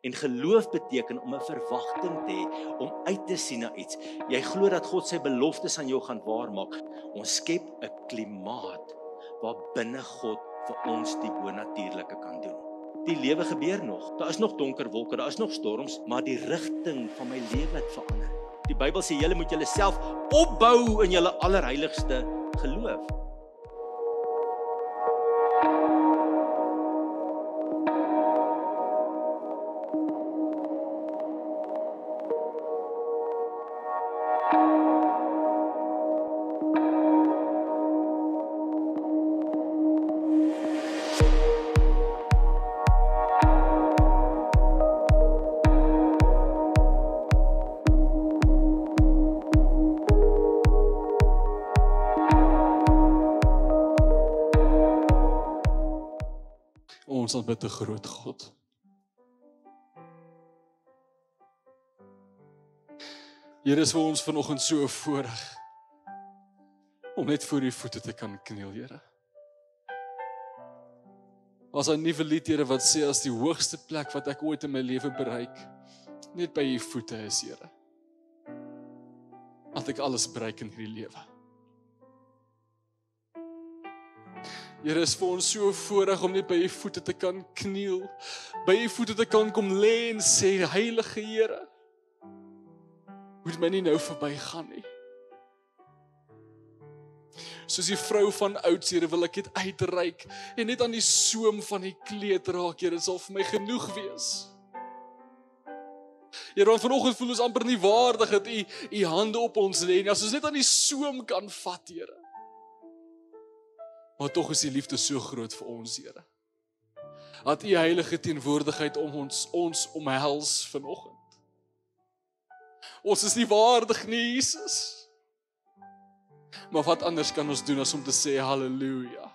En geloof beteken om 'n verwagting te hê, om uit te sien na iets. Jy glo dat God sy beloftes aan jou gaan waarmaak. Ons skep 'n klimaat waar binne God vir ons die bonatuurlike kan doen. Die lewe gebeur nog. Daar is nog donker wolke, daar is nog storms, maar die rigting van my lewe het verander. Die Bybel sê julle moet julleself opbou in julle allerheiligste geloof. Ons aanbid 'n groot God. Here, is vir ons vanoggend so 'n voorreg om net voor u voete te kan kniel, Here. Was 'n nuwe lied, Here, wat sê as die hoogste plek wat ek ooit in my lewe bereik, net by u voete is, Here. Dat ek alles bereik in hierdie lewe. Here, is vir ons so 'n voorreg om net by u voete te kan kniel, by u voete te kan kom lê en sê, Heilige Here, moet my nie nou verbygaan nie. Soos die vrou van ouds, Here, wil ek dit uitreik en net aan die soem van die kleed raak, Here, sal vir my genoeg wees. Here, want vanoggend voel ons amper nie waardig dat u hande op ons lê nie, as ons net aan die soem kan vat, Here. Maar tog is die liefde so groot vir ons, Here. Dat u heilige teenwoordigheid om ons omhels vanoggend. Ons is nie waardig nie, Jesus. Maar wat anders kan ons doen as om te sê halleluja.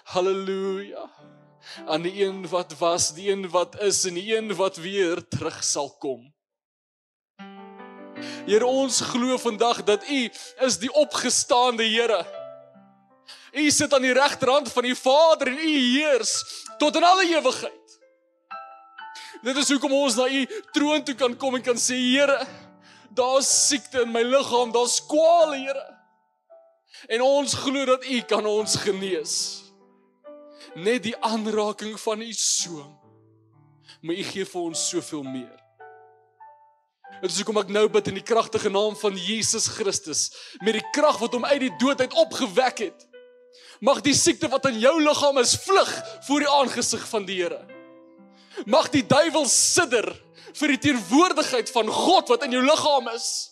Halleluja. Aan die een wat was, die een wat is en die een wat weer terug sal kom. Here, ons glo vandag dat u is die opgestaande Here. U sit aan die regterhand van die Vader en u heers tot in alle ewigheid. Dit is hoekom ons na u troon toe kan kom en kan sê, Here, daar is siekte in my liggaam, daar is kwale, Here. En ons glo dat u kan ons genees. Net die aanraking van u soem. Maar u gee vir ons soveel meer. Dit is hoekom ek nou bid in die kragtige naam van Jesus Christus, met die krag wat hom uit die dood uit opgewek het. Mag die siekte wat in jou liggaam is, vlug voor die aangesig van die Here. Mag die duiwel sidder vir die teenwoordigheid van God wat in jou liggaam is.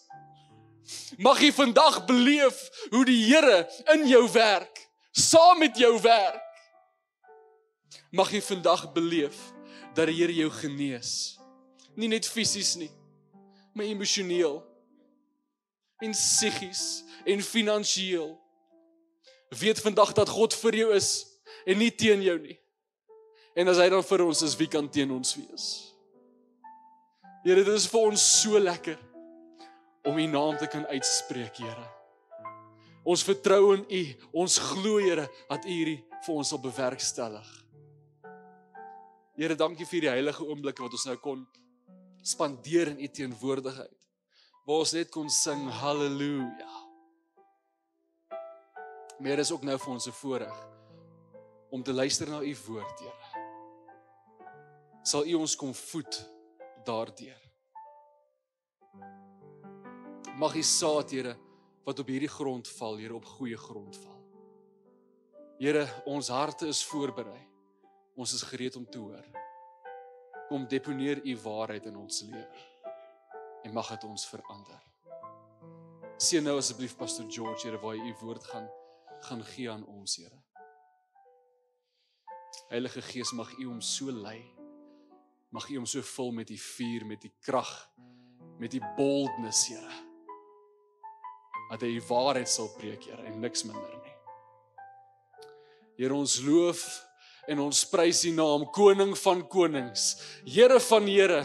Mag jy vandag beleef hoe die Here in jou werk, saam met jou werk. Mag jy vandag beleef dat die Here jou genees. Nie net fisies nie, maar emosioneel en psigies en finansiëel. Weet vandag dat God vir jou is en nie teen jou nie. En as hy dan vir ons is, wie kan teen ons wees? Here, dit is vir ons so lekker om u naam te kan uitspreek, Here. Ons vertrou in u, ons glo, Here, dat u hierdie vir ons sal bewerkstellig. Here, dankie vir die heilige oomblikke wat ons nou kon spandeer in u teenwoordigheid, waar ons net kon sing halleluja. Maar is ook nou vir ons 'n voorreg om te luister na u woord, Here. Sal u ons kom voed daardeur. Mag die saad, Here, wat op hierdie grond val, Here, op goeie grond val. Here, ons harte is voorberei. Ons is gereed om te hoor. Kom deponeer u waarheid in ons lewe. En mag dit ons verander. Seën nou asseblief Pastor George, Here, waar hy u woord gaan gee aan ons, Here. Heilige Gees, mag u hom so lei. Mag u hom so vul met die vuur, met die krag, met die boldness, Here. Dat hy die waarheid sal preek, Here, en niks minder nie. Here, ons loof En ons prys die naam, Koning van konings, Here van Here.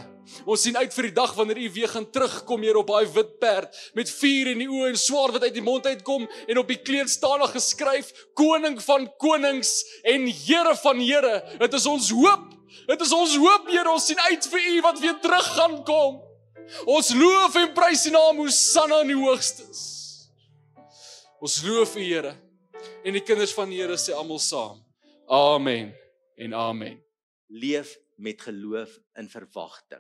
Ons sien uit vir die dag wanneer U weer gaan terugkom, Here, op daai wit perd, met vuur in die oë en swaard wat uit die mond uitkom, en op die kleed staan daar geskryf, Koning van konings en Here van Here. Dit is ons hoop. Dit is ons hoop, Here. Ons sien uit vir U wat weer terug gaan kom. Ons loof en prys die naam, Hosanna in die hoogstes. Ons loof U, Here. En die kinders van die Here sê almal saam. Amen en amen. Leef met geloof in verwagting.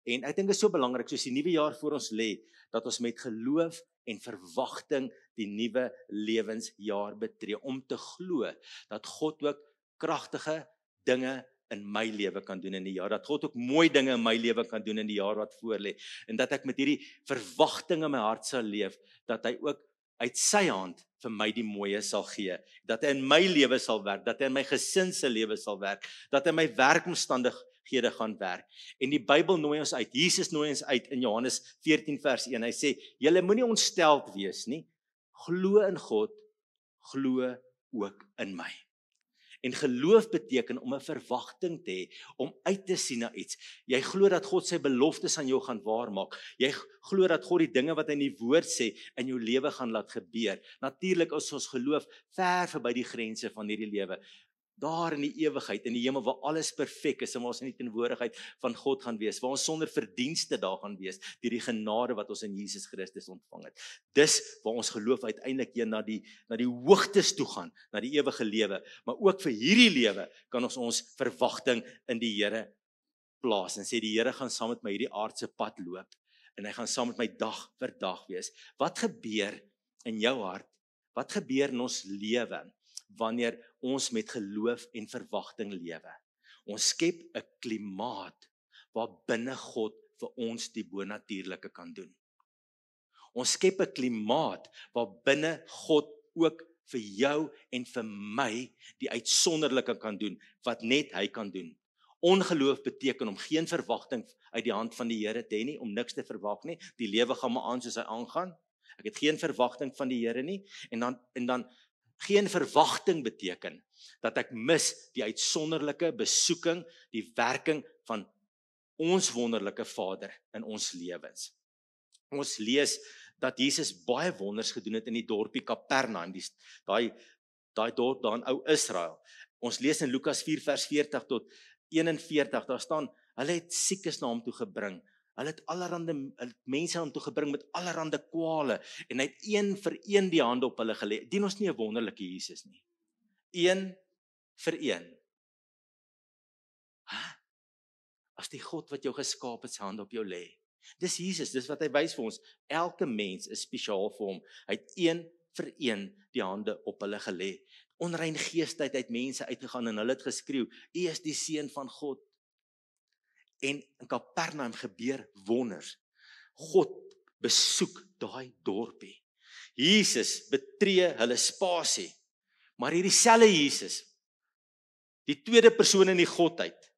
En ek dink dit is so belangrik, soos die nuwe jaar voor ons lê, dat ons met geloof en verwagting die nuwe lewensjaar betree, om te glo dat God ook kragtige dinge in my lewe kan doen in die jaar, dat God ook mooi dinge in my lewe kan doen in die jaar wat voorlê, en dat ek met hierdie verwagting in my hart sal leef, dat hy ook uit sy hand vir my die mooie sal gee, dat hy in my lewe sal werk, dat hy in my gesin se lewe sal werk, dat hy in my werkomstandighede gaan werk. En die Bybel nooi ons uit, Jesus nooi ons uit in Johannes 14 vers 1, hy sê, julle moenie ontsteld wees nie, glo in God, glo ook in my. En geloof beteken om 'n verwagting te hê, om uit te sien na iets. Jy glo dat God sy beloftes aan jou gaan waarmaak. Jy glo dat God die dinge wat hy in die woord sê in jou lewe gaan laat gebeur. Natuurlik is ons geloof ver verby die grense van hierdie lewe. Daar in die ewigheid, in die hemel waar alles perfek is en waar ons in die teenwoordigheid van God gaan wees, waar ons sonder verdienste daar gaan wees, deur die genade wat ons in Jesus Christus ontvang het. Dis waar ons geloof uiteindelik na die hoogtes toe gaan, na die ewige lewe, maar ook vir hierdie lewe kan ons verwagting in die Here plaas en sê die Here gaan saam met my hierdie aardse pad loop en hy gaan saam met my dag vir dag wees. Wat gebeur in jou hart? Wat gebeur in ons lewe wanneer ons met geloof en verwagting lewe? Ons skep 'n klimaat waar binne God vir ons die bonatuurlike kan doen. Ons skep 'n klimaat waar binne God ook vir jou en vir my die uitsonderlike kan doen, wat net hy kan doen. Ongeloof beteken om geen verwagting uit die hand van die Here te hê nie, om niks te verwag nie. Die lewe gaan maar aan soos hy aangaan. Ek het geen verwagting van die Here nie, en dan geen verwagting beteken dat ek mis die uitsonderlike besoeking, die werking van ons wonderlike Vader in ons lewens. Ons lees dat Jesus baie wonders gedoen het in die dorpie Kapernaum, daai dorp daar in ou Israel. Ons lees in Lukas 4 vers 40 tot 41, daar staan, hulle het siekes na hom toe gebring. Hulle het allerhande mense aan hom toe gebring met allerhande kwale, en hy het een vir een die hande op hulle gelê. Dien ons nie 'n wonderlike Jesus nie? Een vir een. As die God wat jou geskaap het, sy hand op jou lê. Dis Jesus, dis wat hy wys vir ons. Elke mens is spesiaal vir hom. Hy het een vir een die hande op hulle gelê. Onrein geestheid uit mense uitgegaan en hulle het geskreeu, U is die seun van God. En in Kapernaum gebeur wonders. God besoek daai dorpie. Jesus betree hulle spasie. Maar hierdie selfe Jesus, die tweede persoon in die Godheid,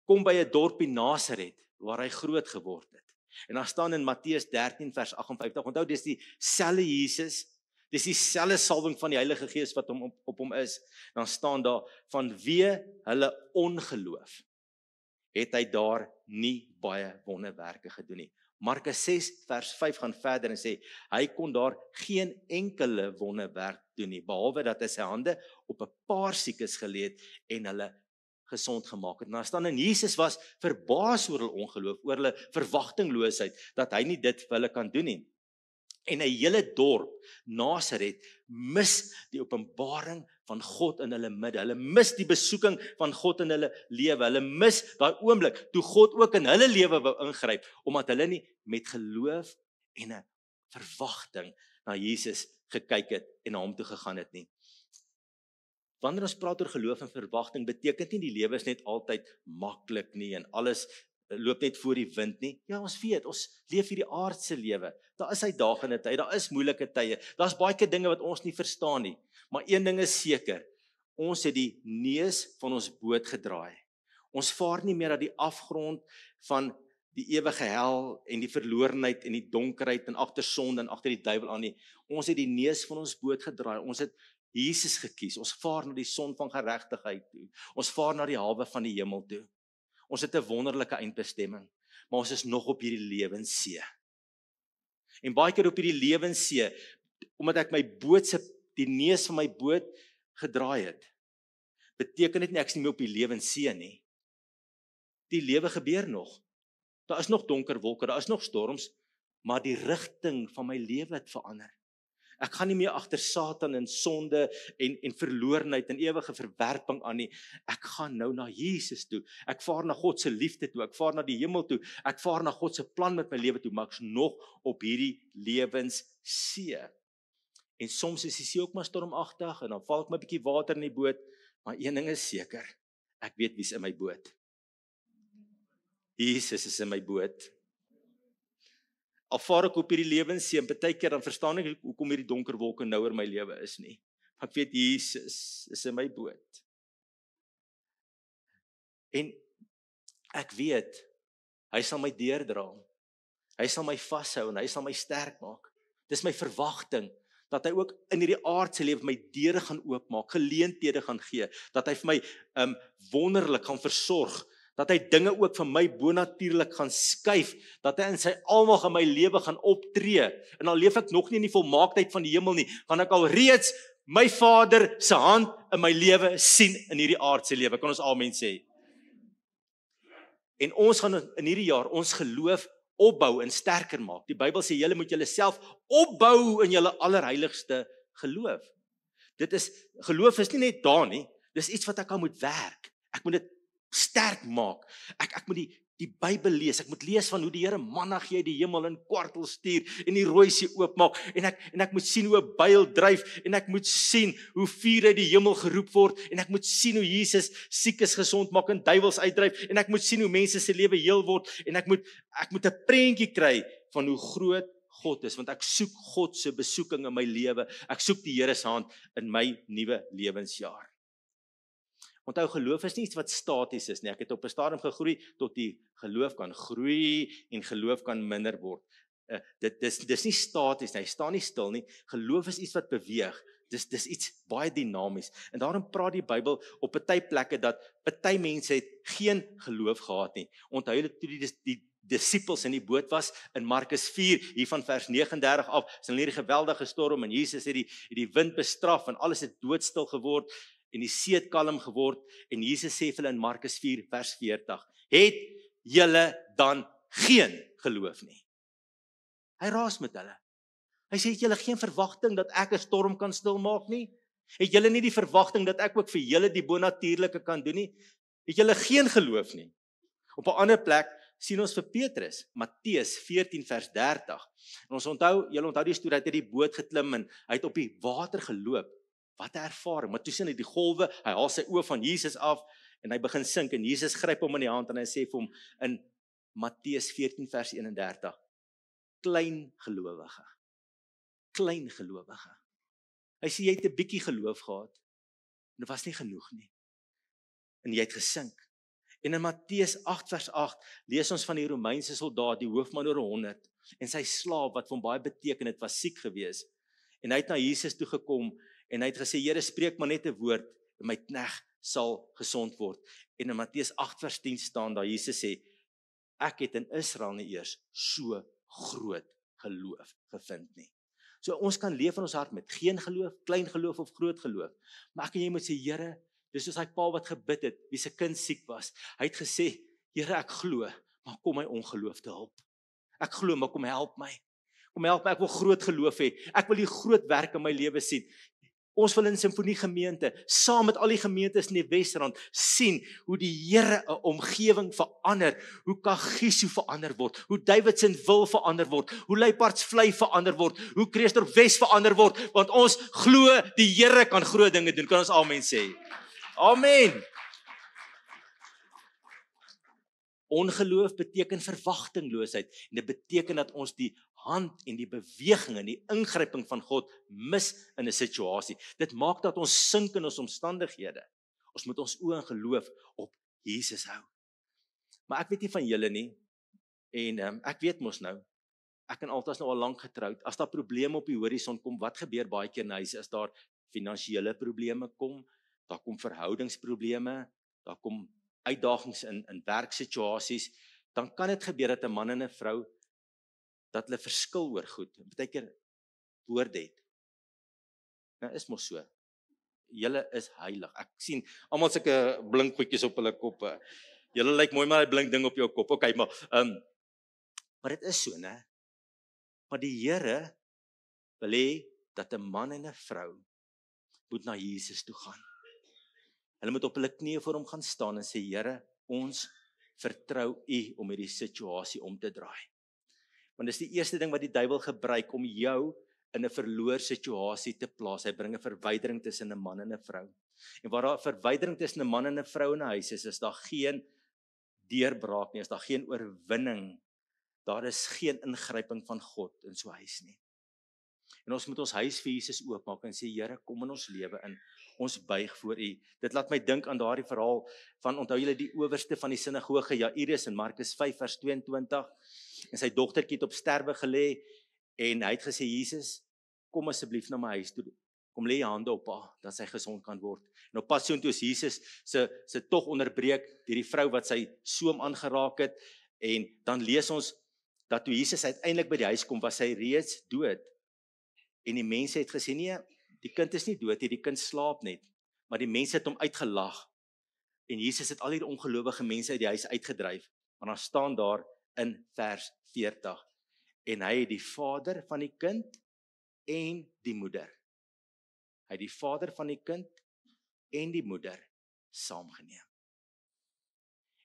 kom by 'n dorpie Nasaret waar hy groot geword het. En daar staan in Matteus 13 vers 58, onthou dis die selfe Jesus, dis die selfe salwing van die Heilige Gees wat op hom is. Dan staan daar, vanweë hulle ongeloof het hy daar nie baie wonderwerke gedoen nie. Markus 6 vers 5 gaan verder en sê, hy kon daar geen enkele wonderwerk doen nie, behalwe dat hy sy hande op 'n paar siekes gelê het en hulle gesond gemaak het. En daar staan, en Jesus was verbaas oor hulle ongeloof, oor hulle verwagtingloosheid, dat hy nie dit vir hulle kan doen nie. En 'n hele dorp, Nasaret, mis die openbaring van God in hulle midde. Hulle mis die besoeking van God in hulle lewe. Hulle mis daai oomblik toe God ook in hulle lewe wou ingryp, omdat hulle nie met geloof en 'n verwagting na Jesus gekyk het en na hom toe gegaan het nie. Wanneer ons praat oor geloof en verwagting, beteken nie die lewe is net altyd maklik nie en alles loop net voor die wind nie. Ja, ons weet, ons leef hierdie aardse lewe. Daar is uitdagende tye, daar is moeilike tye. Daar's baie keer dinge wat ons nie verstaan nie. Maar een ding is seker, ons het die neus van ons boot gedraai. Ons vaar nie meer dat die afgrond van die ewige hel en die verlorenheid en die donkerheid en agter sonde en agter die duiwel aan nie. Ons het die neus van ons boot gedraai. Ons het Jesus gekies. Ons vaar na die son van geregtigheid toe. Ons vaar na die hawe van die hemel toe. Ons het 'n wonderlike eindbestemming, maar ons is nog op hierdie lewenssee. En baie keer op hierdie lewenssee, omdat ek my boot die neus van my boot gedraai het, beteken dit nie ek is nie meer op die lewenssee nie. Die lewe gebeur nog. Daar is nog donker wolke, daar is nog storms, maar die rigting van my lewe het verander. Ek gaan nie meer agter Satan en sonde en verlorenheid en ewige verwerping aan nie. Ek gaan nou na Jesus toe. Ek vaar na God se liefde toe. Ek vaar na die hemel toe. Ek vaar na God se plan met my lewe toe, maar ek's nog op hierdie lewenssee. En soms is die see ook maar stormagtig en dan val ek my 'n bietjie water in die boot, maar een ding is seker. Ek weet wie's in my boot. Jesus is in my boot. Al vaar ek op hierdie lewenssee en baie keer dan verstaan ek hoekom hierdie donker wolke nou oor my lewe is nie. Maar ek weet Jesus is in my boot. En ek weet hy sal my deurdra. Hy sal my vashou en hy sal my sterk maak. Dis my verwagting dat hy ook in hierdie aardse lewe my deure gaan oopmaak, geleenthede gaan gee, dat hy vir my wonderlik gaan versorg. Dat hy dinge ook vir my bonatuurlik gaan skuif, dat hy in sy almag in my lewe gaan optree, en al leef ek nog nie in die volmaaktheid van die hemel nie, gaan ek al reeds my Vader se hand in my lewe sien in hierdie aardse lewe, kan ons amen sê. En ons gaan in hierdie jaar ons geloof opbou en sterker maak. Die Bybel sê julle moet julle self opbou in julle allerheiligste geloof. Geloof is nie net daar nie, dis iets wat ek aan moet werk. Ek moet dit sterk maak. Ek moet die Bybel lees. Ek moet lees van hoe die Here manna gee uit die hemel en kwartel stuur en die rooi see oopmaak en ek moet sien hoe 'n byl dryf en ek moet sien hoe vuur uit die hemel geroep word en ek moet sien hoe Jesus siekes gesond maak en duiwels uitdryf en ek moet sien hoe mense se lewe heel word en ek moet 'n prentjie kry van hoe groot God is, want ek soek God se besoeking in my lewe. Ek soek die Here se hand in my nuwe lewensjaar. Onthou, geloof is nie iets wat staties is nie. Ek het op 'n stadium gegroei tot die geloof kan groei en geloof kan minder word. Dis nie staties nie, hy staan nie stil nie. Geloof is iets wat beweeg. Dis iets baie dinamies. En daarom praat die Bybel op party plekke dat party mense het geen geloof gehad nie. Onthou julle toe die disippels in die boot was in Markus 4 hier van vers 39 af, is hulle hierdie geweldige storm en Jesus het die wind bestraf en alles het doodstil geword. En die see het kalm geword, en Jesus sê vir hulle in Markus 4 vers 40, het julle dan geen geloof nie? Hy raas met hulle. Hy sê, het julle geen verwagting dat ek 'n storm kan stilmaak nie? Het julle nie die verwagting dat ek ook vir julle die bonatuurlike kan doen nie? Het julle geen geloof nie? Op 'n ander plek sien ons vir Petrus, Matteus 14 vers 30. En julle onthou die storie, hy het uit die boot geklim en hy het op die water geloop. Wat 'n ervaring, maar toe sien hy die golwe, hy haal sy oë van Jesus af en hy begin sink en Jesus gryp hom in die hand en hy sê vir hom in Matteus 14 vers 31, klein gelowige. Hy sê jy het 'n bietjie geloof gehad en dit was nie genoeg nie. En jy het gesink. En in Matteus 8 vers 8 lees ons van die Romeinse soldaat, die hoofman oor 100 en sy slaaf wat vir hom baie beteken het, was siek gewees. En hy het na Jesus toe gekom en hy het gesê, Here, spreek maar net 'n woord en my knegt sal gesond word. En in Matteus 8 vers 10 staan daar, Jesus sê, ek het in Israel nie eers so groot geloof gevind nie. So ons kan leef in ons hart met geen geloof, klein geloof of groot geloof. Maar ek en jy moet sê, Here, dis soos hy pa wat gebid het, wie se kind siek was. Hy het gesê, Here, ek glo, maar kom my ongeloof te help. Ek glo, maar kom help my. Kom help my, ek wil groot geloof hê. Ek wil die groot werk in my lewe sien. Ons wil in Simfonie gemeente, saam met al die gemeentes in die Wesrand, sien hoe die Here 'n omgewing verander, hoe Kagiso verander word, hoe Davidson wil verander word, hoe Leipardsvlei verander word, hoe Kreeusdorp Wes verander word, want ons glo die Here kan groot dinge doen. Kan ons amen sê? Amen. Ongeloof beteken verwagtingloosheid en dit beteken dat ons die hand en die beweging en die ingryping van God mis in 'n situasie. Dit maak dat ons sink in ons omstandighede. Ons moet ons oë en geloof op Jesus hou. Maar ek weet nie van julle nie en ek weet mos nou, ek en Alta is nou al lank getroud. As daar probleme op die horison kom, wat gebeur baie keer in huise? Is daar finansiële probleme kom, daar kom verhoudingsprobleme, daar kom uitdagings in werksituasies, dan kan dit gebeur dat 'n man en 'n vrou dat hulle verskil oor goed. Partykeer woorde het. Nou is mos so. Julle is heilig. Ek sien almal sulke blink goedjies op hulle koppe. Julle lyk mooi maar 'n blink ding op jou kop. Okay, maar dit is so, né? Maar die Here wil hê dat 'n man en 'n vrou moet na Jesus toe gaan. Hulle moet op hulle knieë voor hom gaan staan en sê, Here, ons vertrou U om hierdie situasie om te draai. Want dis die eerste ding wat die duiwel gebruik om jou in 'n verloor situasie te plaas. Hy bring 'n verwydering tussen 'n man en 'n vrou. En waar daar 'n verwydering tussen 'n man en 'n vrou in 'n huis is daar geen deurbraak nie, is daar geen oorwinning. Daar is geen ingryping van God in so 'n huis nie. En ons moet ons huis vir Jesus oopmaak en sê, Here, kom in ons lewe in. Ons buig voor U. Dit laat my dink aan daardie verhaal van, onthou julle die owerste van die sinagoge, Jairus in Markus 5 vers 22. En sy dogtertjie het op sterwe gelê en hy het gesê, Jesus, kom asseblief na my huis toe. Kom lê jou hande op haar, dat sy gesond kan word. En op pad soontoe is Jesus se tog onderbreek deur die vrou wat sy soom aangeraak het. En dan lees ons dat toe Jesus uiteindelik by die huis kom, was sy reeds dood. En die mense het gesê, nee, die kind is nie dood nie, die kind slaap net. Maar die mense het hom uitgelag. En Jesus het al hierdie ongelowige mense uit die huis uitgedryf. Maar dan staan daar in vers 40. En hy het die vader van die kind en die moeder. Hy het die vader van die kind en die moeder saamgeneem.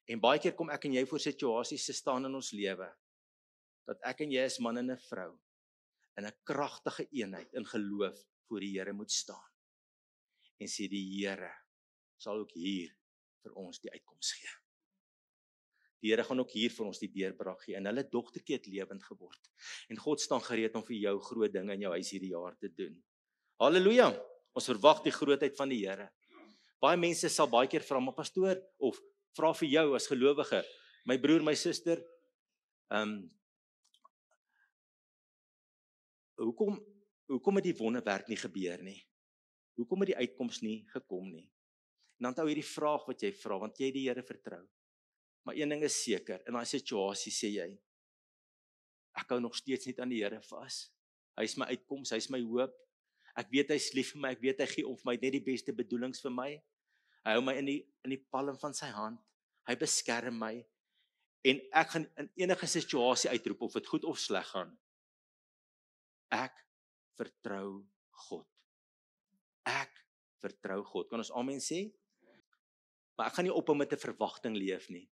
En baie keer kom ek en jy voor situasies te staan in ons lewe, dat ek en jy as man en 'n vrou in 'n kragtige eenheid in geloof voor die Here moet staan. En sê die Here sal ook hier vir ons die uitkoms gee. Die Here gaan ook hier vir ons die deurbraak gee. En hulle dogtertjie het lewend geword. En God staan gereed om vir jou groot dinge in jou huis hierdie jaar te doen. Halleluja! Ons verwag die grootheid van die Here. Baie mense sal baie keer vra, maar pastoor, of vra vir jou as gelowige, my broer, my suster, hoekom het die wonderwerk nie gebeur nie? Hoekom het die uitkoms nie gekom nie? En dan onthou hierdie vraag wat jy vra, want jy die Here vertrou. Maar een ding is seker, in daai situasie sê jy, ek hou nog steeds net aan die Here vas. Hy is my uitkoms, hy is my hoop. Ek weet hy is lief vir my, ek weet hy gee om vir my net die beste bedoelings vir my. Hy hou my in die palm van sy hand. Hy beskerm my. En ek gaan in enige situasie uitroep, of dit goed of sleg gaan. Ek vertrou God. Ek vertrou God. Kan ons amen sê? Maar ek gaan nie ophou met 'n verwagting leef nie.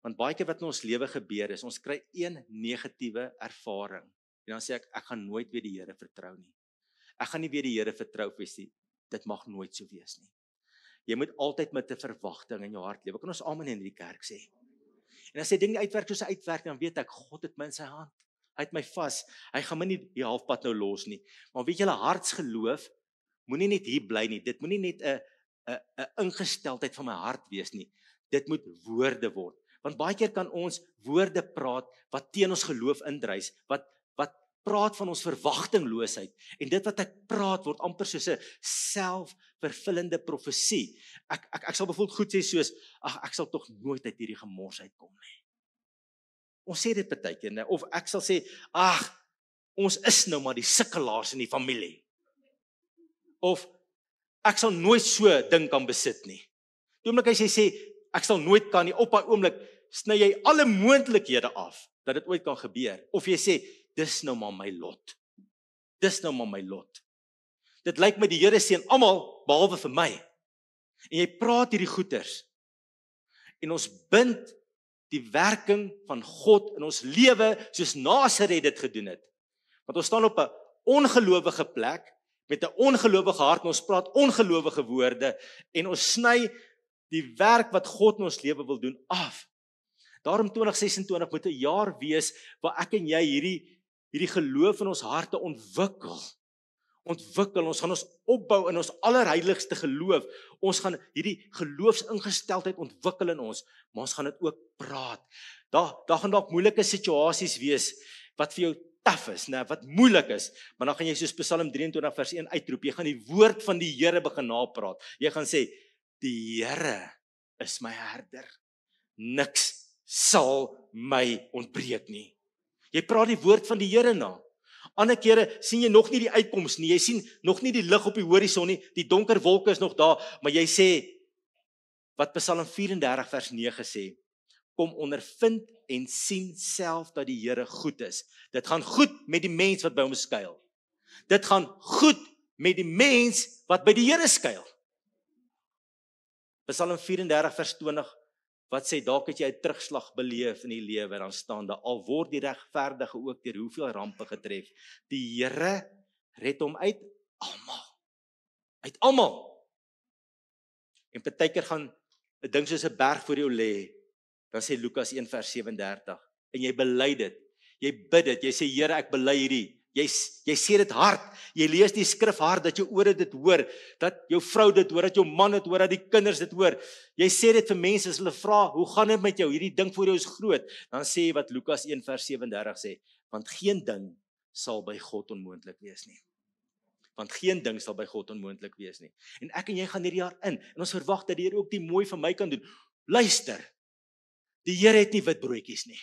Want baie keer wat in ons lewe gebeur is, ons kry een negatiewe ervaring. En dan sê ek gaan nooit weer die Here vertrou nie. Ek gaan nie weer die Here vertrou wees nie. Dit mag nooit so wees nie. Jy moet altyd met 'n verwagting in jou hart lewe. Kan ons amen in hierdie kerk sê? En as jy ding nie uitwerk soos hy uitwerk, dan weet ek, God het my in sy hand. Hy het my vas. Hy gaan my nie die halfpad nou los nie. Maar weet julle, hartsgeloof moenie net hier bly nie. Dit moenie net 'n ingesteldheid van my hart wees nie. Dit moet woorde word. Want baie keer kan ons woorde praat wat teen ons geloof indrys, wat praat van ons verwagtingloosheid. En dit wat ek praat word amper soos 'n selfvervullende profesie. Ek sal byvoorbeeld goed sê soos, ek sal tog nooit uit hierdie gemors uitkom nie. Ons sê dit partykeer, né? Of ek sal sê, ons is nou maar die sukkelaars in die familie. Of ek sal nooit so 'n ding kan besit nie. Die oomblik as jy sê, ek sal nooit kan nie, op daai oomblik sny jy alle moontlikhede af dat dit ooit kan gebeur. Of jy sê, dis nou maar my lot. Dis nou maar my lot. Dit lyk my die Here seën almal behalwe vir my. En jy praat hierdie goeters. En ons bind die werking van God in ons lewe soos Nasaret dit gedoen het. Want ons staan op 'n ongelowige plek met 'n ongelowige hart en ons praat ongelowige woorde en ons sny die werk wat God in ons lewe wil doen af. Daarom 2026 moet 'n jaar wees waar ek en jy hierdie geloof in ons harte ontwikkel. ontwikkel, ons gaan ons opbou in ons allerheiligste geloof. Ons gaan hierdie geloofsingesteldheid ontwikkel in ons, maar ons gaan dit ook praat. Daar gaan dalk moeilike situasies wees wat vir jou taaf is, wat moeilik is, maar dan gaan jy soos Psalm 23 vers 1 uitroep, jy gaan die woord van die Here begin napraat. Jy gaan sê, die Here is my herder. Niks sal my ontbreek nie. Jy praat die woord van die Here na. Ander kere sien jy nog nie die uitkoms nie, jy sien nog nie die lig op die horison nie, die donker wolke is nog daar, maar jy sê, wat Psalm 34 vers 9 sê, kom ondervind en sien self dat die Here goed is. Dit gaan goed met die mens wat by hom skuil. Dit gaan goed met die mens wat by die Here skuil. Psalm 34 vers 20, wat sê, dalk het jy 'n terugslag beleef in die lewe, dan staan daar, al word die regverdige ook deur hoeveel rampe getref, die Here red hom uit almal. En partykeer gaan 'n ding soos 'n berg voor jou lê, dan sê Lukas 1 vers 37, en jy bely dit, jy bid dit, jy sê, Here, ek bely hierdie, jy sê dit hard, jy lees die skrif hard, dat jou ore dit hoor, dat jou vrou dit hoor, dat jou man dit hoor, dat die kinders dit hoor, jy sê dit vir mense, as hulle vra, hoe gaan dit met jou, hierdie ding voor jou is groot, dan sê wat Lukas 1 vers 37 sê, want geen ding sal by God onmoontlik wees nie. Want geen ding sal by God onmoontlik wees nie. En ek en jy gaan hierdie jaar in, en ons verwag dat die Here ook die mooi vir my kan doen. Luister, die Here het nie witbroodjies nie.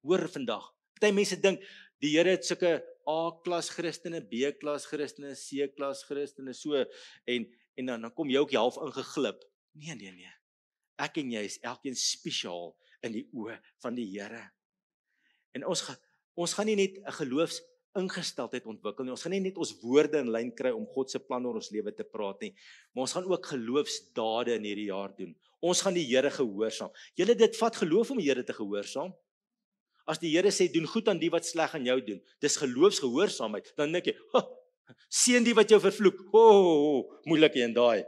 Hoor vandag, party mense dink, die Here het sulke A-klas Christene, B-klas Christene, C-klas Christene, so, en dan kom jy ook die half ingeglip. Nee. Ek en jy is elkeen spesiaal in die oë van die Here. En ons gaan nie net 'n geloofsingesteldheid ontwikkel nie, ons gaan nie net ons woorde in lyn kry om God se plan oor ons lewe te praat nie, maar ons gaan ook geloofsdade in hierdie jaar doen. Ons gaan die Here gehoorsaam. Julle, dit vat geloof om die Here te gehoorsaam. As die Here sê, doen goed aan die wat sleg aan jou doen, dis geloofsgehoorsaamheid, dan dink jy, seën die wat jou vervloek, moeilik en daai.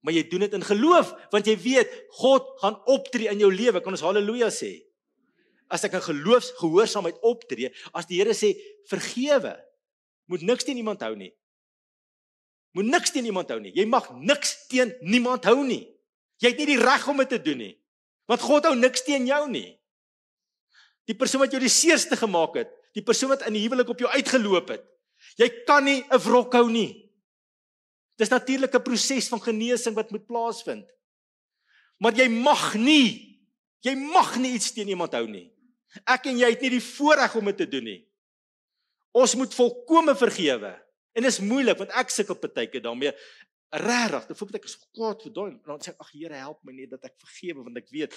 Maar jy doen dit in geloof, want jy weet, God gaan optree in jou lewe, kan ons halleluja sê. As ek in geloofsgehoorsaamheid optree, as die Here sê, vergewe, moet niks teen iemand hou nie. Moet niks teen iemand hou nie. Jy mag niks teen niemand hou nie. Jy het nie die reg om dit te doen nie, want God hou niks teen jou nie. Die persoon wat jou die seerste gemaak het, die persoon wat in die huwelik op jou uitgeloop het, jy kan nie 'n wrok hou nie. Dis natuurlik 'n proses van genesing wat moet plaasvind. Maar jy mag nie iets teen iemand hou nie. Ek en jy het nie die voorreg om dit te doen nie. Ons moet volkome vergewe. En dit is moeilik, want ek sukkel partykeer daarmee. Regtig, dan voel ek is kwaad vir daai. Dan sê ek, ag Here, help my net dat ek vergewe, want ek weet,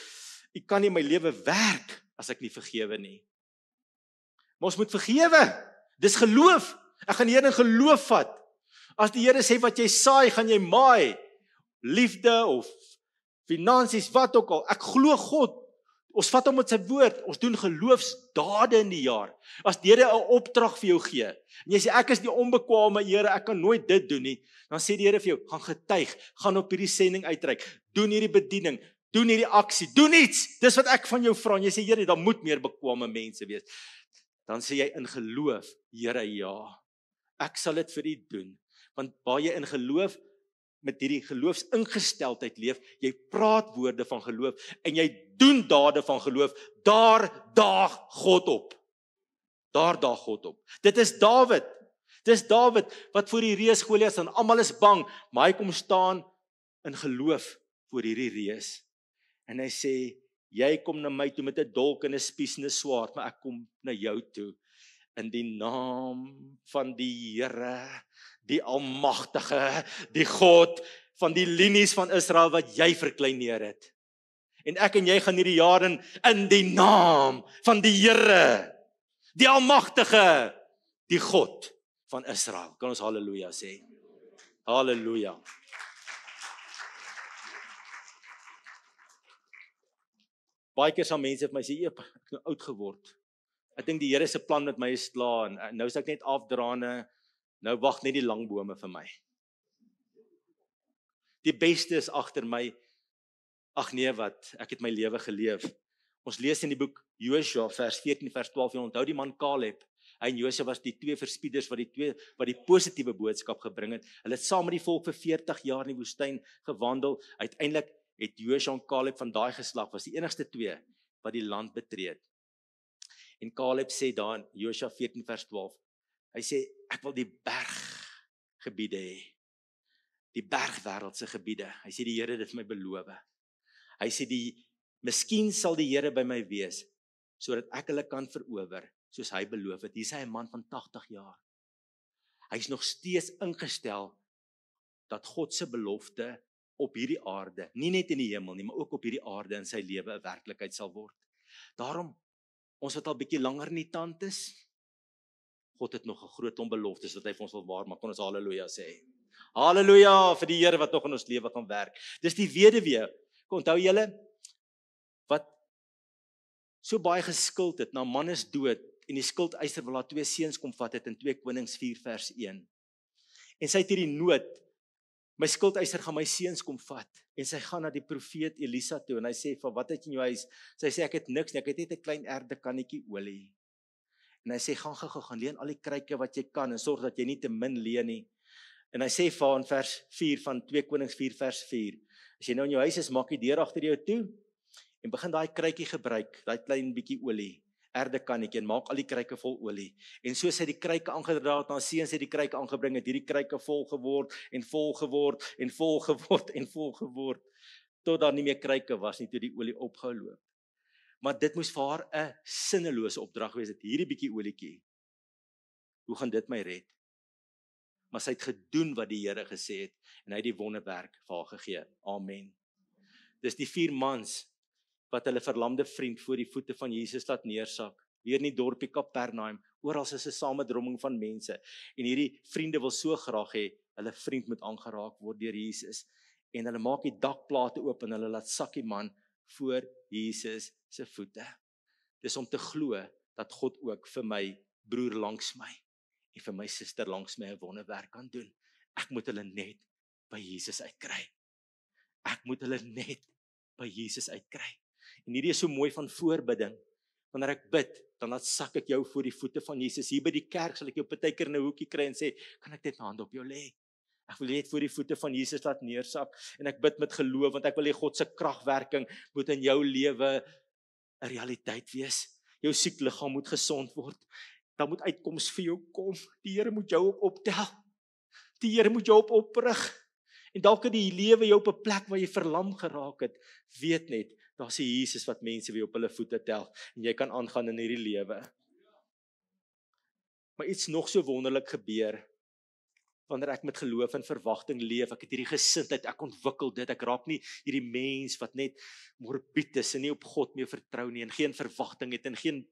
U kan nie my lewe werk as ek nie vergewe nie. Maar ons moet vergewe. Dis geloof. Ek gaan die Here in geloof vat. As die Here sê wat jy saai, gaan jy maai. Liefde of finansies, wat ook al. Ek glo God. Ons vat hom met sy woord. Ons doen geloofsdade in die jaar. As die Here 'n opdrag vir jou gee, en jy sê ek is die onbekwame Here, ek kan nooit dit doen nie, dan sê die Here vir jou, gaan getuig, gaan op hierdie sending uitreik, doen hierdie bediening, doen hierdie aksie, doen iets. Dis wat ek van jou vra. En jy sê Here, daar moet meer bekwame mense wees. Dan sê jy in geloof, Here, ja, ek sal dit vir U doen. Want waar jy in geloof met hierdie geloofsingesteldheid leef, jy praat woorde van geloof en jy doen dade van geloof, daar daag God op. Daar daag God op. Dit is Dawid. Dis Dawid wat voor die reus Goliat staan. Almal is bang, maar hy kom staan in geloof voor hierdie reus. En hy sê, jy kom na my toe met 'n dolk en 'n spies en 'n swaard, maar ek kom na jou toe in die naam van die Here, die Almagtige, die God van die linies van Israel wat jy verkleineer het. En ek en jy gaan hierdie jaar in die naam van die Here, die Almagtige, die God van Israel. Kan ons halleluja sê? Halleluja. Baie keer sal mense vir my sê, ek is nou oud geword. Ek dink die Here se plan met my is klaar, en nou is ek net afdraande, nou wag net die lang bome vir my. Die beste is agter my. Ag nee, wat, ek het my lewe geleef. Ons lees in die boek Josua vers 14 vers 12, jy onthou die man Caleb. Hy en Josua was die twee verspieders wat die positiewe boodskap gebring het. Hulle het saam met die volk vir 40 jaar in die woestyn gewandel. Uiteindelik het Josua en Caleb van daai geslag was die enigste twee wat die land betree het. En Caleb sê daar in Josua 14 vers 12, hy sê ek wil die berggebiede hê. Die bergwêreldse gebiede. Hy sê die Here het dit vir my beloof. Hy sê miskien sal die Here by my wees sodat ek hulle kan verower soos hy beloof het. Hier is hy 'n man van 80 jaar. Hy is nog steeds ingestel dat God se belofte op hierdie aarde, nie net in die hemel nie, maar ook op hierdie aarde in sy lewe 'n werklikheid sal word. Daarom ons wat al bietjie langer in die tand is, God het nog 'n groot beloftes wat hy vir ons wil waarmaak. Kon ons haleluja sê. Halleluja vir die Here wat nog in ons lewe gaan werk. Dis die weduwee. Onthou julle wat so baie geskuld het, na man is dood en die skuldeiser wil haar 2 seuns kom vat het in 2 Konings 4 vers 1. En sy het hierdie nood, my skuldeiser gaan my seuns kom vat. En sy gaan na die profeet Elisa toe en hy sê, "Van wat het jy in jou huis?" Sy sê, "Ek het niks nie, ek het net 'n klein erdekannetjie olie." En hy sê, "Gaan leen al die kruike wat jy kan en sorg dat jy nie te min leen nie." En hy sê vir in vers 4 van 2 Konings 4 vers 4, as jy nou in jou huis is, maak die deur agter jou toe en begin daai kruikie gebruik, daai klein bietjie olie, erdekannetjie en maak al die kruike vol olie. En soos hy die kruike aangedra het, na seuns het die kruike aangebring het, hierdie kruike vol geword en vol geword en vol geword en vol geword tot daar nie meer kruike was nie toe die olie opgehou loop. Maar dit moes vir haar 'n sinnelose opdrag wees, dit hierdie bietjie olietjie. Hoe gaan dit my red? Maar sy het gedoen wat die Here gesê het en hy het die wonderwerk vir haar gegee. Amen. Dis die 4 mans wat hulle verlamde vriend voor die voete van Jesus laat neersak. Weer in die dorpie Kapernaum, oral is 'n samedromming van mense. En hierdie vriende wil so graag hê hulle vriend moet aangeraak word deur Jesus. En hulle maak die dakplate oop en hulle laat sak die man voor Jesus se voete. Dis om te glo dat God ook vir my broer langs my en vir my suster langs my 'n wonderwerk kan doen. Ek moet hulle net by Jesus uitkry. Ek moet hulle net by Jesus uitkry. En hierdie is so mooi van voorbidding. Wanneer ek bid, dan laat sak ek jou voor die voete van Jesus. Hier by die kerk sal ek jou partykeer in 'n hoekie kry en sê, kan ek net my hand op jou lê? Ek wil net voor die voete van Jesus laat neersak en ek bid met geloof want ek wil hê God se kragwerking moet in jou lewe 'n realiteit wees. Jou siek liggaam moet gesond word. Daar moet uitkoms vir jou kom. Die Here moet jou optel. Die Here moet jou oprig. En dalk in die lewe jou op 'n plek waar jy verlam geraak het, weet net, daar's 'n Jesus wat mense weer op hulle voete tel en jy kan aangaan in hierdie lewe. Maar iets nog so wonderlik gebeur wanneer ek met geloof en verwagting leef. Ek het hierdie gesindheid, ek ontwikkel dit. Ek raak nie hierdie mens wat net morbied is en nie op God meer vertrou nie en geen verwagting het en geen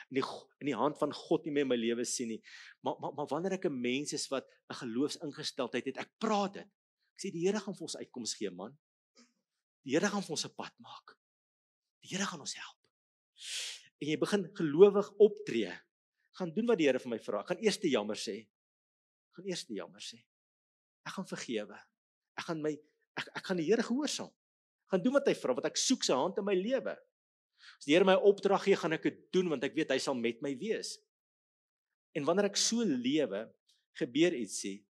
in die hand van God nie meer in my lewe sien nie. Maar wanneer ek 'n mens is wat 'n geloofsingesteldheid het, ek praat dit. Ek sê die Here gaan vir ons uitkoms gee, man. Die Here gaan vir ons 'n pad maak. Die Here gaan ons help. En jy begin gelowig optree. Gaan doen wat die Here vir my vra. Ek gaan eers jammer sê. Ek gaan vergewe. Ek gaan die Here gehoorsaam. Ek gaan doen wat hy vra, want ek soek sy hand in my lewe. As die Here my opdrag gee, gaan ek dit doen want ek weet hy sal met my wees. En wanneer ek so lewe, gebeur ietsie.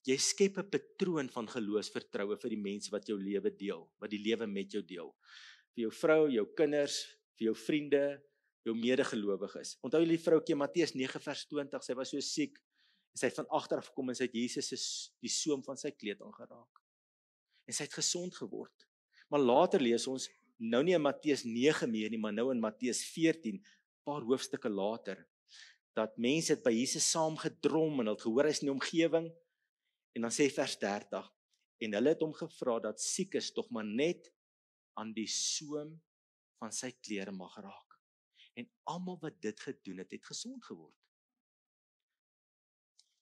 Jy skep 'n patroon van geloofsvertroue vir die mense wat jou lewe deel, wat die lewe met jou deel. Vir jou vrou, jou kinders, vir jou vriende, jou medegelowiges. Onthou julle die vroutjie Matteus 9 vers 20, sy was so siek en sy het van agter af gekom en sy het Jesus se die soem van sy kleed aangeraak. En sy het gesond geword. Maar later lees ons nou nie in Matteus 9 meer nie, maar nou in Matteus 14, paar hoofstukke later, dat mense het by Jesus saam gedrom en hulle het gehoor hy's in die omgewing. En dan sê vers 30, en hulle het hom gevra dat siekes tog maar net aan die soem van sy klere mag raak. En almal wat dit gedoen het, het gesond geword.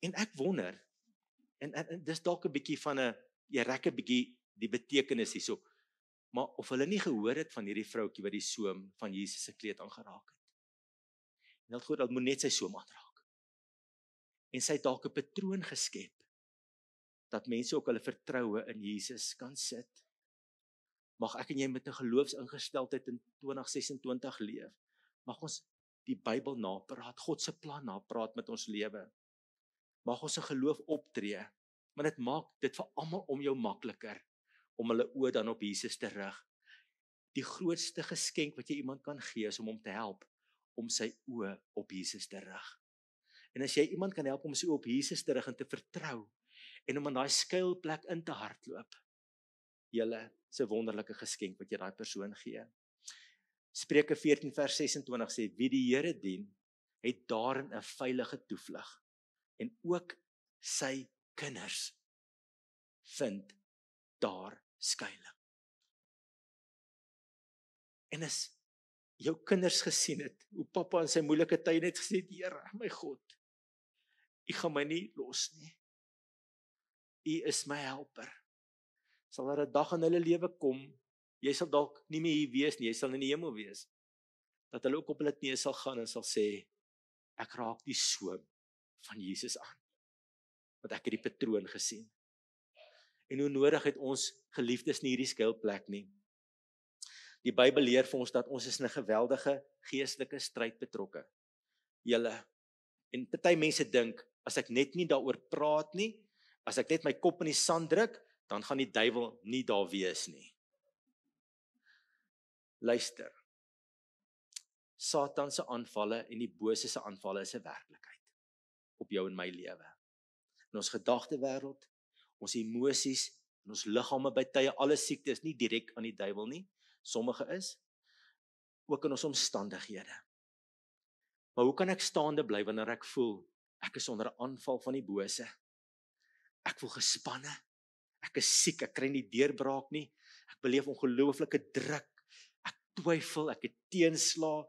En ek wonder, en dis dalk 'n bietjie van jy rek 'n bietjie die betekenis hierso, maar of hulle nie gehoor het van hierdie vroutjie wat die soem van Jesus se kleed aangeraak het. En hulle het gehoor, hulle moet net sy soem aanraak. En sy het dalk 'n patroon geskep, dat mense ook hulle vertroue in Jesus kan sit. Mag ek en jy met 'n geloofsingesteldheid in 2026 leef. Mag ons die Bybel napraat, God se plan napraat met ons lewe. Mag ons in geloof optree, want dit maak dit vir almal om jou makliker, om hulle oë dan op Jesus te rig. Die grootste geskenk wat jy iemand kan gee, is om hom te help, om sy oë op Jesus te rig. En as jy iemand kan help om sy oë op Jesus te rig en te vertrou, en om in daai skuilplek in te hardloop, julle, is 'n wonderlike geskenk wat jy daai persoon gee. Spreuke 14 vers 26 sê, wie die Here dien, het daarin 'n veilige toevlug, en ook sy kinders vind daar skuiling. En as jou kinders gesien het, hoe pappa in sy moeilike tye net gesê het, Here, my God, U gaan my nie los nie. U is my helper. Sal daar 'n dag in hulle lewe kom, jy sal dalk nie meer hier wees nie, jy sal in die hemel wees, dat hulle ook op hulle knieë sal gaan en sal sê, ek raak die soem van Jesus aan, want ek het die patroon gesien. En hoe nodig het ons geliefdes nie hierdie skuilplek nie. Die Bybel leer vir ons dat ons is in 'n geweldige geestelike stryd betrokke. Julle, en party mense dink, as ek net nie daaroor praat nie, as ek net my kop in die sand druk, dan gaan die duiwel nie daar wees nie. Luister, Satan se aanvalle en die bose se aanvalle is 'n werklikheid op jou en my lewe. In ons gedagtewêreld, ons emosies, en ons liggame by tye, alle siektes nie direk aan die duiwel nie, sommige is, ook in ons omstandighede. Maar hoe kan ek staande bly wanneer ek voel, ek is onder 'n aanval van die bose? Ek voel gespanne, ek is siek, ek kry nie deurbraak nie, ek beleef ongelooflike druk, ek twyfel, ek het teenslae,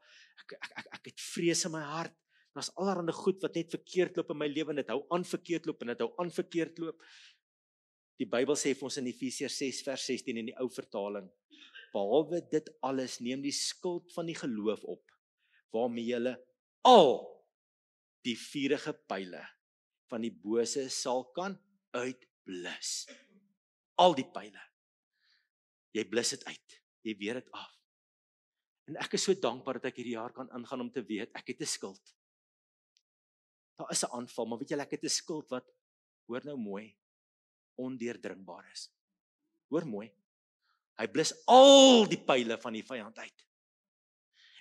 ek het vrees in my hart, daar's allerlei goed wat net verkeerd loop in my lewe, en dit hou aan verkeerd loop, en dit hou aan verkeerd loop. Die Bybel sê vir ons in Efesiërs 6 vers 16 in die ou vertaling, behalwe dit alles, neem die skuld van die geloof op, waarmee julle al die vuurige pile van die bose sal kan uitblus. Al die pile. Jy blus dit uit. Jy weer dit af. En ek is so dankbaar dat ek hierdie jaar kan ingaan om te weet, ek het 'n skuld. Daar is 'n aanval, maar weet jy, ek het 'n skuld wat, hoor nou mooi, ondeurdringbaar is. Hoor mooi. Hy blus al die pile van die vyand uit.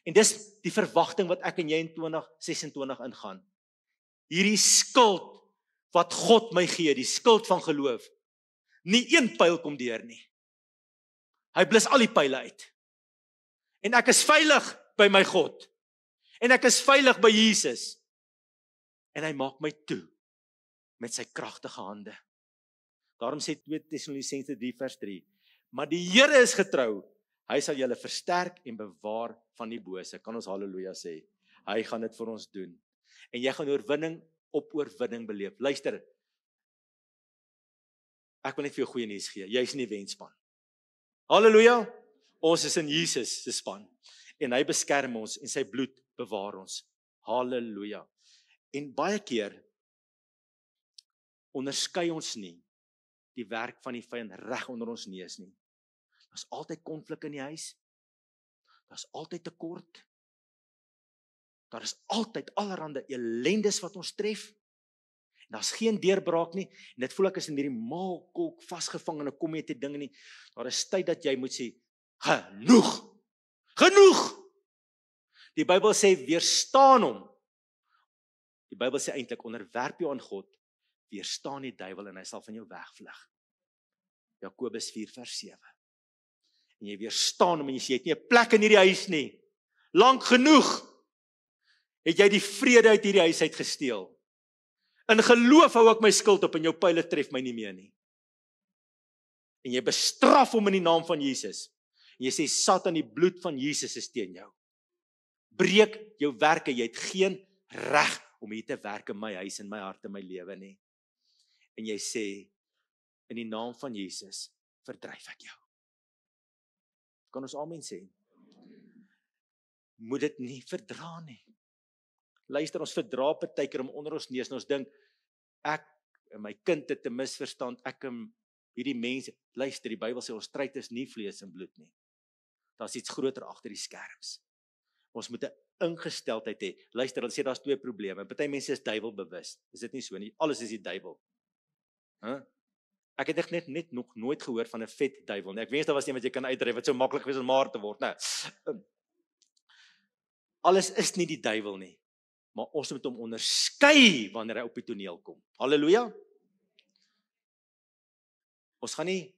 En dis die verwagting wat ek en jy in 2026 ingaan. Hierdie skuld wat God my gee, die skuld van geloof, nie een pyl kom deur nie. Hy blus al die pyle uit. En ek is veilig by my God. En ek is veilig by Jesus. En hy maak my toe met sy kragtige hande. Daarom sê 2 Tessalonisense 3 vers 3, maar die Here is getrou, hy sal julle versterk en bewaar van die bose. Kan ons halleluja sê? Hy gaan dit vir ons doen. En jy gaan oorwinning op oorwinning beleef. Luister, ek wil net vir jou goeie nuus gee, jy is in die wenspan. Halleluja, ons is in Jesus se span. En hy beskerm ons en sy bloed bewaar ons. Halleluja. En baie keer onderskei ons nie die werk van die vyand reg onder ons neus nie. Daar's altyd konflik in die huis. Daar's altyd tekort. Daar is altyd allerhande ellendes wat ons tref. En daar's geen deurbraak nie. En dit voel ek is in hierdie maalkolk vasgevang en ek kom nie te dinge nie. Daar is tyd dat jy moet sê, genoeg! Genoeg! Die Bybel sê, weerstaan hom. Die Bybel sê eintlik, onderwerp jou aan God, weerstaan die duiwel en hy sal van jou wegvlug. Jakobus 4 vers 7. En jy weerstaan hom en jy sê, jy het nie 'n plek in hierdie huis nie. Lank genoeg het jy die vrede uit hierdie huis uit gesteel. In geloof hou ek my skuld op en jou pyle tref my nie meer nie. En jy bestraf hom in die naam van Jesus. En jy sê, Satan, die bloed van Jesus is teen jou. Breek jou werke, jy het geen reg om hier te werk in my huis, in my hart, in my lewe nie. En jy sê, in die naam van Jesus, verdryf ek jou. Kan ons amen sê? Moet dit nie verdra nie. Luister, ons verdra partykeer om onder ons neus, en ons dink, ek en my kind het 'n misverstand, ek en hierdie mense, luister, die Bybel sê, ons stryd is nie vlees en bloed nie. Daar's iets groter agter die skerms. Ons moet 'n ingesteldheid hê. Luister, hulle sê daar's twee probleme. Party mense is duiwelbewus. Is dit nie so nie? Alles is die duiwel. Ek het net nog nooit gehoor van 'n vet duiwel nie. Ek wens daar was een wat jy kan uitdryf wat so maklik gewees om maar te word, né? Alles is nie die duiwel nie, maar ons moet hom onderskei wanneer hy op die toneel kom. Halleluja. Ons gaan nie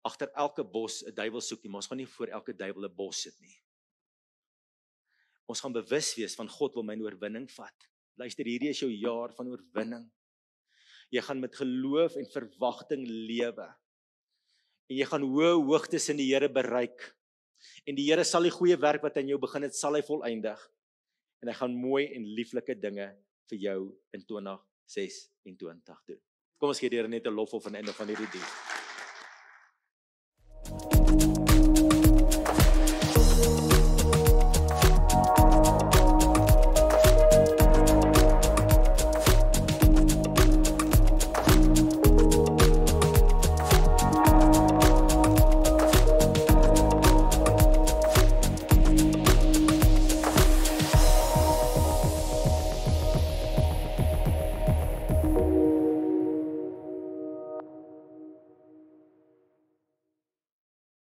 agter elke bos 'n duiwel soek nie, maar ons gaan nie voor elke duiwel 'n bos sit nie. Ons gaan bewus wees van God wil my in oorwinning vat. Luister, hierdie is jou jaar van oorwinning. Jy gaan met geloof en verwagting lewe. En jy gaan hoë hoogtes in die Here bereik. En die Here sal die goeie werk wat in jou begin het, sal hy volëindig. En hy gaan mooi en lieflike dinge vir jou in 2026 doen. Kom ons gee die Here net 'n lof op aan die einde van hierdie diens.